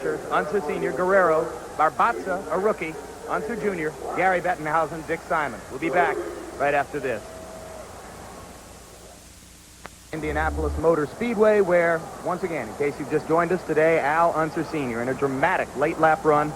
Unser, Unser Sr., Guerrero, Barbatza, a rookie, Unser Jr., Gary Bettenhausen, Dick Simon. We'll be back right after this. Indianapolis Motor Speedway, where, once again, in case you've just joined us today, Al Unser Sr., in a dramatic late lap run,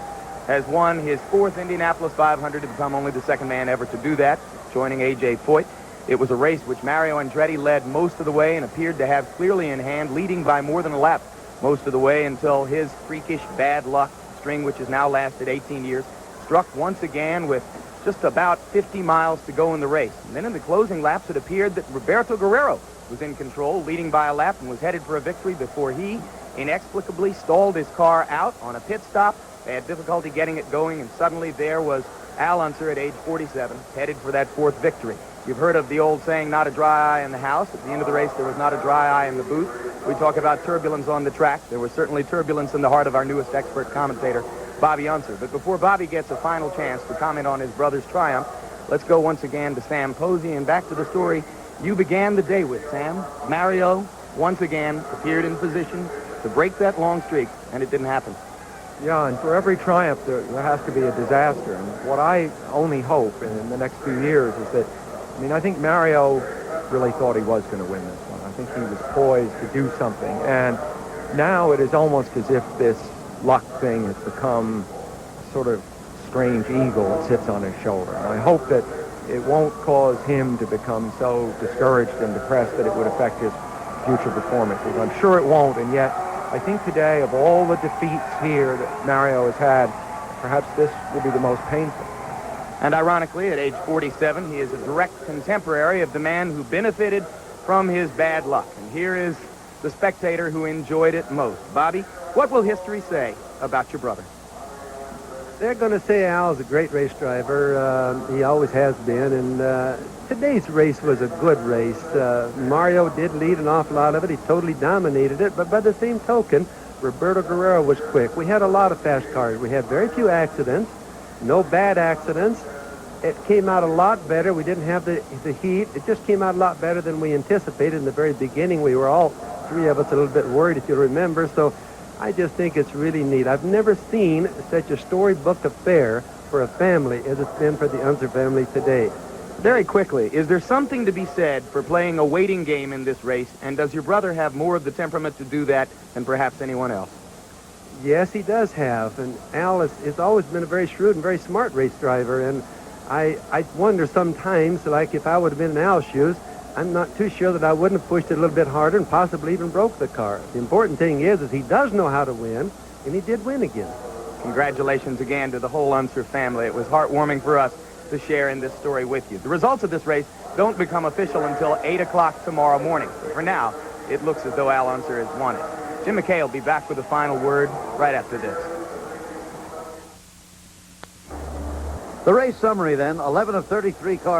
has won his 4th Indianapolis 500 to become only the 2nd man ever to do that, joining A.J. Foyt. It was a race which Mario Andretti led most of the way and appeared to have clearly in hand, leading by more than a lap most of the way until his freakish bad luck string, which has now lasted 18 years, struck once again with just about 50 miles to go in the race. And then in the closing laps, it appeared that Roberto Guerrero was in control, leading by a lap, and was headed for a victory before he inexplicably stalled his car out on a pit stop. They had difficulty getting it going, and suddenly there was Al Unser at age 47, headed for that 4th victory. You've heard of the old saying, not a dry eye in the house. At the end of the race, there was not a dry eye in the booth. We talk about turbulence on the track. There was certainly turbulence in the heart of our newest expert commentator, Bobby Unser. But before Bobby gets a final chance to comment on his brother's triumph, let's go once again to Sam Posey and back to the story you began the day with, Sam. Mario, once again, appeared in position to break that long streak, and it didn't happen. Yeah, and for every triumph, there has to be a disaster. And what I only hope in the next few years is that, I think Mario really thought he was going to win this one. I think he was poised to do something. And now it is almost as if this luck thing has become a sort of strange eagle that sits on his shoulder. And I hope that it won't cause him to become so discouraged and depressed that it would affect his future performances. I'm sure it won't, and yet I think today, of all the defeats here that Mario has had, perhaps this will be the most painful. And ironically, at age 47, he is a direct contemporary of the man who benefited from his bad luck. And here is the spectator who enjoyed it most. Bobby, what will history say about your brother? They're going to say Al's a great race driver. He always has been. And today's race was a good race. Mario did lead an awful lot of it. He totally dominated it. But by the same token, Roberto Guerrero was quick. We had a lot of fast cars. We had very few accidents, no bad accidents. It came out a lot better. We didn't have the heat. It just came out a lot better than we anticipated in the very beginning. We were all three of us a little bit worried, if you remember. So I just think it's really neat. I've never seen such a storybook affair for a family as it's been for the Unser family today. Very quickly, is there something to be said for playing a waiting game in this race? And does your brother have more of the temperament to do that than perhaps anyone else? Yes, he does have. And Al has always been a very shrewd and very smart race driver. And I wonder sometimes, like if I would have been in Al's shoes, I'm not too sure that I wouldn't have pushed it a little bit harder and possibly even broke the car. The important thing is he does know how to win, and he did win again. Congratulations again to the whole Unser family. It was heartwarming for us to share in this story with you. The results of this race don't become official until 8 o'clock tomorrow morning. But for now, it looks as though Al Unser has won it. Jim McKay will be back with a final word right after this. The race summary then, 11 of 33 cars.